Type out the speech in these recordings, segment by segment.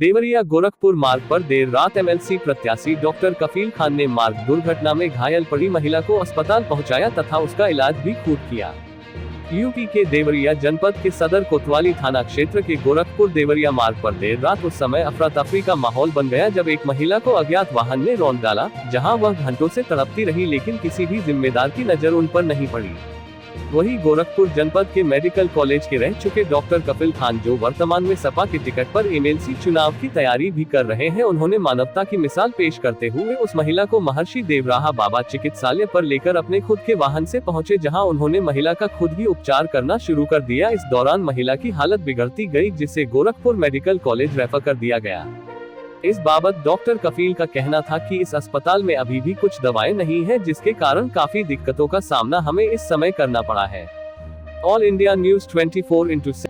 देवरिया गोरखपुर मार्ग पर देर रात एमएलसी प्रत्याशी डॉक्टर कफील खान ने मार्ग दुर्घटना में घायल पड़ी महिला को अस्पताल पहुंचाया तथा उसका इलाज भी खूब किया। यूपी के देवरिया जनपद के सदर कोतवाली थाना क्षेत्र के गोरखपुर देवरिया मार्ग पर देर रात उस समय अफरा तफरी का माहौल बन गया जब एक महिला को अज्ञात वाहन ने रौंद डाला, जहां वह घंटों से तड़पती रही लेकिन किसी भी जिम्मेदार की नजर उन पर नहीं पड़ी। वहीं गोरखपुर जनपद के मेडिकल कॉलेज के रह चुके डॉक्टर कफील खान, जो वर्तमान में सपा के टिकट पर एमएलसी चुनाव की तैयारी भी कर रहे हैं, उन्होंने मानवता की मिसाल पेश करते हुए उस महिला को महर्षि देवराहा बाबा चिकित्सालय पर लेकर अपने खुद के वाहन से पहुंचे, जहां उन्होंने महिला का खुद ही उपचार करना शुरू कर दिया। इस दौरान महिला की हालत बिगड़ती गई, जिसे गोरखपुर मेडिकल कॉलेज रेफर कर दिया गया। इस बाबत डॉक्टर कफील का कहना था कि इस अस्पताल में अभी भी कुछ दवाएं नहीं है, जिसके कारण काफी दिक्कतों का सामना हमें इस समय करना पड़ा है। All India news 24/7।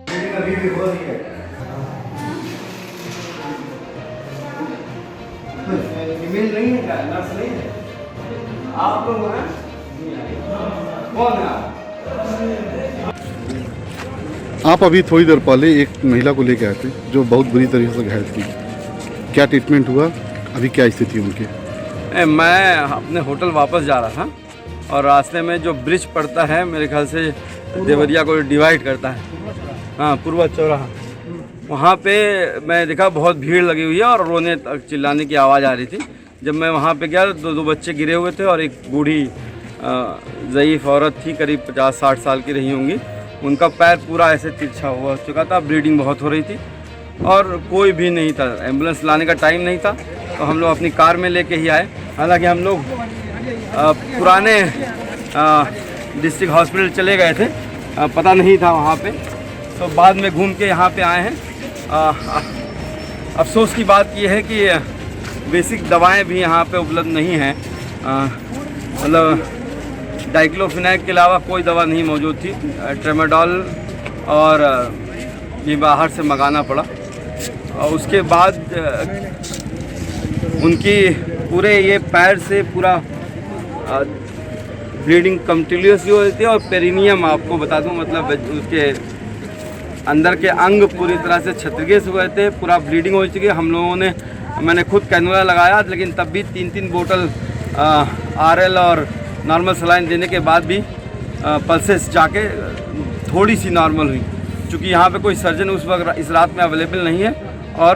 आप अभी थोड़ी देर पहले एक महिला को लेकर आए थे जो बहुत बुरी तरीके से घायल थी, क्या ट्रीटमेंट हुआ, अभी क्या स्थिति उनकी? मैं अपने होटल वापस जा रहा था और रास्ते में जो ब्रिज पड़ता है, मेरे ख्याल से देवरिया को डिवाइड करता है, हाँ, पूर्वा चौराहा, वहाँ पे मैं देखा बहुत भीड़ लगी हुई है और रोने चिल्लाने की आवाज़ आ रही थी। जब मैं वहाँ पे गया तो दो बच्चे गिरे हुए थे और एक बूढ़ी ज़ईफ़ औरत थी, करीब 50-60 साल की रही होंगी। उनका पैर पूरा ऐसे तिरछा हुआ चुका था, ब्लीडिंग बहुत हो रही थी और कोई भी नहीं था। एम्बुलेंस लाने का टाइम नहीं था तो हम लोग अपनी कार में लेके ही आए। हालांकि हम लोग पुराने डिस्ट्रिक्ट हॉस्पिटल चले गए थे, पता नहीं था वहाँ पे, तो बाद में घूम के यहाँ पे आए हैं। अफसोस की बात यह है कि बेसिक दवाएं भी यहाँ पे उपलब्ध नहीं हैं, मतलब डाइक्लोफिनेक के अलावा कोई दवा नहीं मौजूद थी। ट्रेमाडोल और ये बाहर से मंगाना पड़ा और उसके बाद उनकी पूरे ये पैर से पूरा ब्लीडिंग कंटिन्यूस हो रही थी और पेरिनियम, आपको बता दूं, मतलब उसके अंदर के अंग पूरी तरह से क्षतिग्रस्त हुए थे, पूरा ब्लीडिंग हो चुकी है। हम लोगों ने, मैंने खुद कैनुला लगाया, लेकिन तब भी 3-3 बोतल आरएल और नॉर्मल सलाइन देने के बाद भी पल्सेस जाके थोड़ी सी नॉर्मल हुई। चूँकि यहाँ पे कोई सर्जन उस वक्त इस रात में अवेलेबल नहीं है और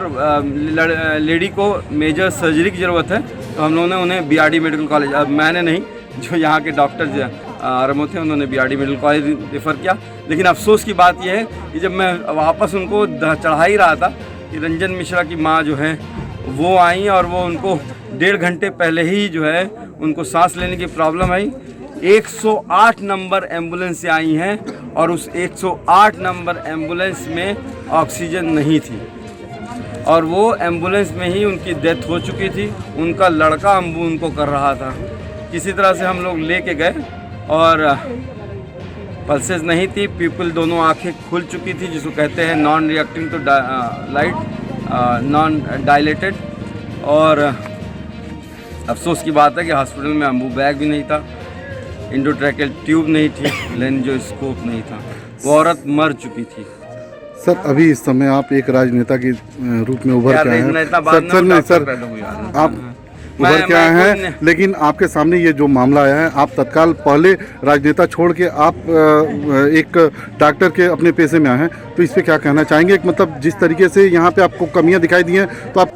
लेडी को मेजर सर्जरी की ज़रूरत है, तो हम लोगों ने उन्हें बीआरडी मेडिकल कॉलेज, मैंने नहीं, जो यहाँ के डॉक्टर आरमो थे, उन्होंने बीआरडी मेडिकल कॉलेज रेफ़र किया। लेकिन अफसोस की बात यह है कि जब मैं वापस उनको चढ़ा ही रहा था कि रंजन मिश्रा की माँ जो है वो आई और वो उनको 1.5 घंटे पहले ही जो है उनको सांस लेने की प्रॉब्लम आई। 108 नंबर एम्बुलेंस से आई हैं और उस 108 नंबर एम्बुलेंस में ऑक्सीजन नहीं थी और वो एम्बुलेंस में ही उनकी डेथ हो चुकी थी। उनका लड़का अम्बू उनको कर रहा था। किसी तरह से हम लोग लेके गए और पल्सेस नहीं थी, पीपल दोनों आंखें खुल चुकी थी, जिसको कहते हैं non reacting to light, non dilated. और अफसोस की बात है कि हॉस्पिटल में अम्बू बैग भी नहीं था, इंडोट्रैकेल ट्यूब नहीं थी, लेंजोस्कोप नहीं था, वो औरत मर चुकी थी। सर, अभी इस समय आप एक राजनेता के रूप में उभर के आए हैं। सर, आप उभर के आए हैं, लेकिन आपके सामने ये जो मामला आया है, आप तत्काल पहले राजनेता छोड़ के आप एक डॉक्टर के अपने पेशे में आए हैं, तो इस पर क्या कहना चाहेंगे? मतलब जिस तरीके से यहाँ पे आपको कमियां दिखाई दी हैं, तो आप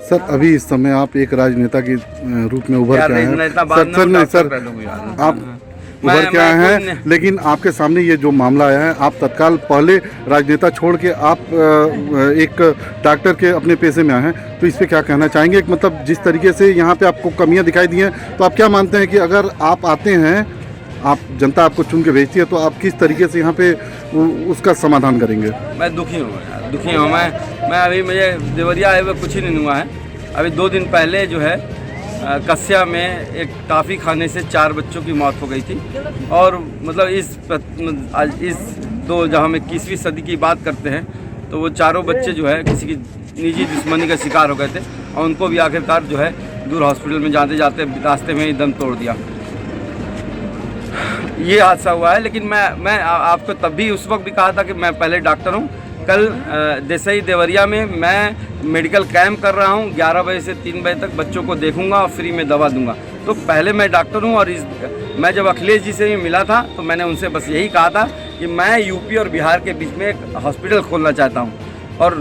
सर, अभी इस समय आप एक राजनेता के रूप में उभर के आए हैं। सर, आप उभर के आए हैं, लेकिन आपके सामने ये जो मामला आया है, आप तत्काल पहले राजनेता छोड़ के आप एक डॉक्टर के अपने पेशे में आए हैं, तो इस पर क्या कहना चाहेंगे? मतलब जिस तरीके से यहाँ पे आपको कमियां दिखाई दी हैं, तो आप क्या मानते हैं कि अगर आप आते हैं, आप जनता आपको चुन के भेजती है, तो आप किस तरीके से यहाँ पे उसका समाधान करेंगे? मैं दुखी हूँ यार, दुखी हूँ मैं अभी मुझे देवरिया आए हुए कुछ ही नहीं हुआ है। अभी 2 दिन पहले जो है कस्या में एक टॉफ़ी खाने से 4 बच्चों की मौत हो गई थी और मतलब इस जहाँ हम 21वीं सदी की बात करते हैं, तो वो चारों बच्चे जो है किसी की निजी दुश्मनी का शिकार हो गए थे और उनको भी आखिरकार जो है दूर हॉस्पिटल में जाते जाते रास्ते में ही दम तोड़ दिया। ये हादसा हुआ है। लेकिन मैं आपको तब भी उस वक्त भी कहा था कि मैं पहले डॉक्टर हूँ। कल देसाई देवरिया में मैं मेडिकल कैंप कर रहा हूँ। 11 बजे से 3 बजे तक बच्चों को देखूंगा और फ्री में दवा दूंगा। तो पहले मैं डॉक्टर हूँ और मैं जब अखिलेश जी से मिला था तो मैंने उनसे बस यही कहा था कि मैं यूपी और बिहार के बीच में एक हॉस्पिटल खोलना चाहता हूँ। और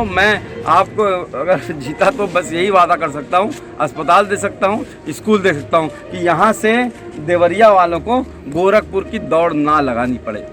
मैं आपको अगर जीता तो बस यही वादा कर सकता हूँ, अस्पताल दे सकता हूँ, स्कूल दे सकता हूँ कि यहाँ से देवरिया वालों को गोरखपुर की दौड़ ना लगानी पड़े।